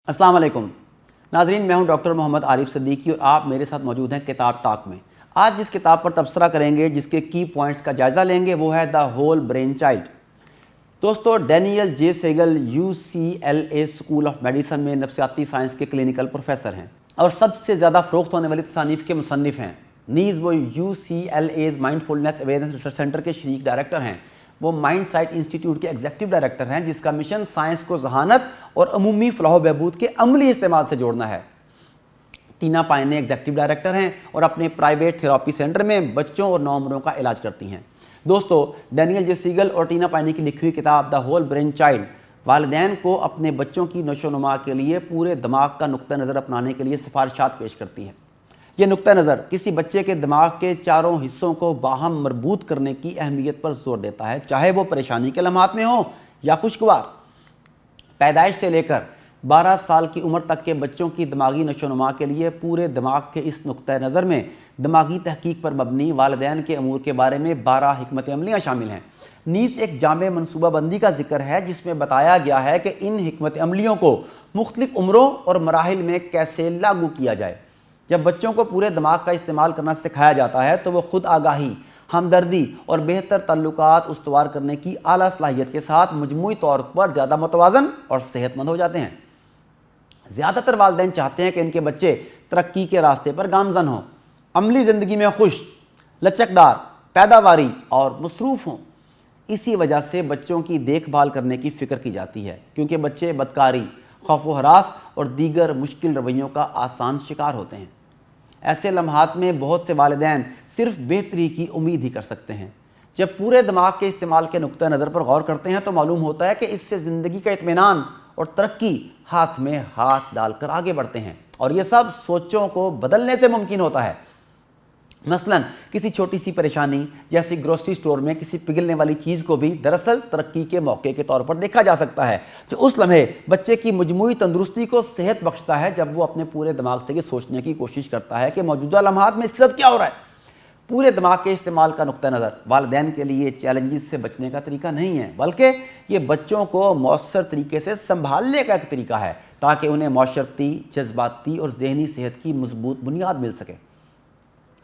अस्सलाम वालेकुम नाजरीन, मैं हूं डॉक्टर मोहम्मद आरिफ सिद्दीकी और आप मेरे साथ मौजूद हैं किताब टॉक में। आज जिस किताब पर तबसरा करेंगे, जिसके की पॉइंट्स का जायज़ा लेंगे, वो है द होल ब्रेन चाइल्ड। दोस्तों, Daniel J Siegel UCLA school of medicine में नफ्सियाती साइंस के क्लिनिकल प्रोफेसर हैं और सबसे ज़्यादा फ़रोख्त होने वाली तसानीफ़ के मुसन्निफ़ हैं। नीज़ वो UCLA's mindfulness awareness research centre के शरीक डायरेक्टर हैं। वो माइंड साइट इंस्टीट्यूट के एग्जीक्यूटिव डायरेक्टर हैं, जिसका मिशन साइंस को जहानत और अमूमी फलाह बहबूद के अमली इस्तेमाल से जोड़ना है। टीना पायने एग्जीक्यूटिव डायरेक्टर हैं और अपने प्राइवेट थेरेपी सेंटर में बच्चों और नौउम्रों का इलाज करती हैं। दोस्तों, डैनियल जे सेगल और टीना पायने की लिखी हुई किताब द होल ब्रेन चाइल्ड वालिदैन को अपने बच्चों की नशोनुमा के लिए पूरे दिमाग का नुक्ता नज़र अपनाने के लिए सिफारिशात पेश करती है। यह नुक्ता नज़र किसी बच्चे के दिमाग के चारों हिस्सों को बाहम मरबूत करने की अहमियत पर जोर देता है, चाहे वो परेशानी के लम्हात में हो या खुशगवार। पैदाइश से लेकर 12 साल की उम्र तक के बच्चों की दिमागी नशोनुमा के लिए पूरे दिमाग के इस नुक्ता नज़र में दिमागी तहकीक पर मबनी वालिदैन के अमूर के बारे में 12 हिकमत अमलियाँ शामिल हैं। नीज़ एक जामे मनसूबा बंदी का जिक्र है, जिसमें बताया गया है कि इन हिकमत अमलियों को मुख्तलिफ उम्रों और मराहिल में कैसे लागू किया जाए। जब बच्चों को पूरे दिमाग का इस्तेमाल करना सिखाया जाता है तो वो खुद आगाही, हमदर्दी और बेहतर ताल्लुकात उस्तवार करने की आला सलाहियत के साथ मजमूई तौर पर ज़्यादा मुतवाज़न और सेहतमंद हो जाते हैं। ज़्यादातर वालिदैन चाहते हैं कि इनके बच्चे तरक्की के रास्ते पर गामज़न हों, अमली ज़िंदगी में खुश, लचकदार, पैदावारी और मसरूफ़ हों। इसी वजह से बच्चों की देखभाल करने की फ़िक्र की जाती है, क्योंकि बच्चे बदकारी, खौफ व हरास और दीगर मुश्किल रवैयों का आसान शिकार होते हैं। ऐसे लम्हात में बहुत से वालिदैन सिर्फ बेहतरी की उम्मीद ही कर सकते हैं। जब पूरे दिमाग के इस्तेमाल के नुक्ता नज़र पर गौर करते हैं तो मालूम होता है कि इससे ज़िंदगी का इत्मीनान और तरक्की हाथ में हाथ डालकर आगे बढ़ते हैं, और ये सब सोचों को बदलने से मुमकिन होता है। मसलन किसी छोटी सी परेशानी जैसे ग्रोसरी स्टोर में किसी पिघलने वाली चीज़ को भी दरअसल तरक्की के मौके के तौर पर देखा जा सकता है, जो उस लम्हे बच्चे की मजमूई तंदुरुस्ती को सेहत बख्शता है, जब वो अपने पूरे दिमाग से ये सोचने की कोशिश करता है कि मौजूदा लम्हात में इसके साथ क्या हो रहा है। पूरे दिमाग के इस्तेमाल का नुक्ता नज़र वालिदैन के लिए चैलेंजेस से बचने का तरीका नहीं है, बल्कि ये बच्चों को मौसर तरीके से संभालने का एक तरीका है, ताकि उन्हें माशरती, जज्बाती और जहनी सेहत की मजबूत बुनियाद मिल सके।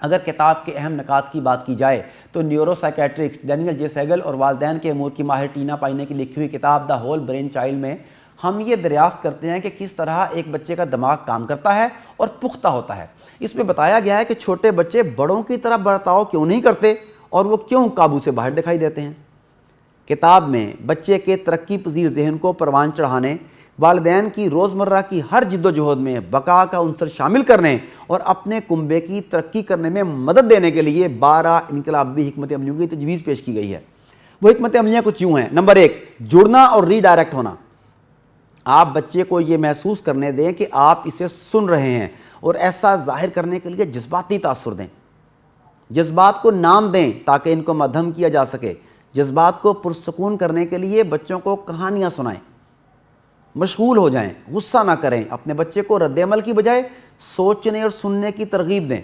अगर किताब के अहम निकात की बात की जाए तो न्यूरोसाइकेट्रिस्ट डैनियल जे सेगल और वालिदैन के अमूर की माहिर टीना पायने की लिखी हुई किताब द होल ब्रेन चाइल्ड में हम ये दरियाफ्त करते हैं कि किस तरह एक बच्चे का दिमाग काम करता है और पुख्ता होता है। इसमें बताया गया है कि छोटे बच्चे बड़ों की तरह बर्ताव क्यों नहीं करते और वो क्यों काबू से बाहर दिखाई देते हैं। किताब में बच्चे के तरक्की पजीर जहन को परवान चढ़ाने, वालिदैन की रोज़मर्रा की हर जिद्दोजहद में बका का उनसर शामिल करने और अपने कुंबे की तरक्की करने में मदद देने के लिए 12 इनकलाबी हिकमत अमलियों की तजवीज़ पेश की गई है। वो हिकमत अमलियाँ कुछ यूँ हैं। नंबर 1, जुड़ना और रीडायरेक्ट होना। आप बच्चे को ये महसूस करने दें कि आप इसे सुन रहे हैं और ऐसा जाहिर करने के लिए जज्बाती तासुर दें। जज्बात को नाम दें ताकि इनको मध्यम किया जा सके। जज्बात को पुरसकून करने के लिए बच्चों को कहानियाँ सुनाएं। मशगूल हो जाएं, गुस्सा ना करें। अपने बच्चे को रद्द-ए-अमल की बजाय सोचने और सुनने की तरगीब दें।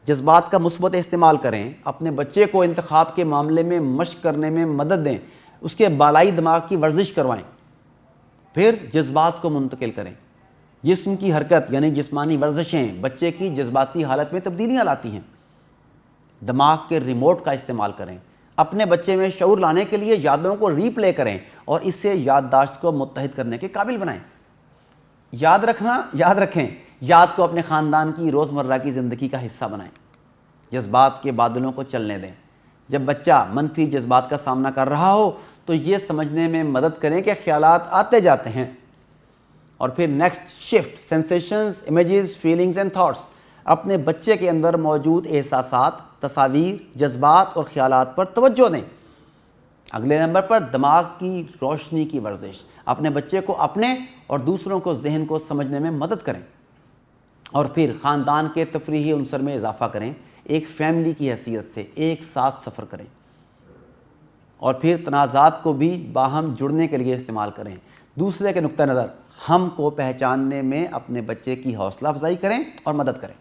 जज्बात का मुस्बत इस्तेमाल करें। अपने बच्चे को इंतखाब के मामले में मशक करने में मदद दें। उसके बालाई दिमाग की वर्जिश करवाएं। फिर जज्बात को मुंतकिल करें। जिस्म की हरकत यानी जिस्मानी वर्जिशें बच्चे की जज्बाती हालत में तब्दीलियाँ लाती हैं। दिमाग के रिमोट का इस्तेमाल करें। अपने बच्चे में शऊर लाने के लिए यादों को रीप्ले करें और इससे याददाश्त को मुत्तहिद करने के काबिल बनाएं। याद रखें, याद को अपने ख़ानदान की रोज़मर्रा की ज़िंदगी का हिस्सा बनाएं। जज्बात के बादलों को चलने दें। जब बच्चा मनफी जज्बात का सामना कर रहा हो तो ये समझने में मदद करें कि ख्यालात आते जाते हैं। और फिर next shift, sensations, images, feelings and thoughts. अपने बच्चे के अंदर मौजूद एहसासात, तस्वीर, जज्बात और ख्यालात पर तवज्जो दें। अगले नंबर पर दिमाग की रोशनी की वर्जिश। अपने बच्चे को अपने और दूसरों को जहन को समझने में मदद करें। और फिर ख़ानदान के तफरीही उनसर में इजाफा करें। एक फैमिली की हैसियत से एक साथ सफ़र करें। और फिर तनाज़ात को भी बाहम जुड़ने के लिए इस्तेमाल करें। दूसरे के नुक्ता नज़र हम को पहचानने में अपने बच्चे की हौसला अफजाई करें और मदद करें।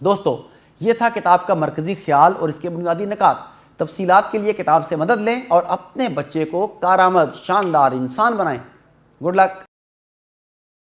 दोस्तों, ये था किताब का मरकज़ी ख्याल और इसके बुनियादी निकात। तफसीलात के लिए किताब से मदद लें और अपने बच्चे को कारआमद शानदार इंसान बनाएं। Good luck.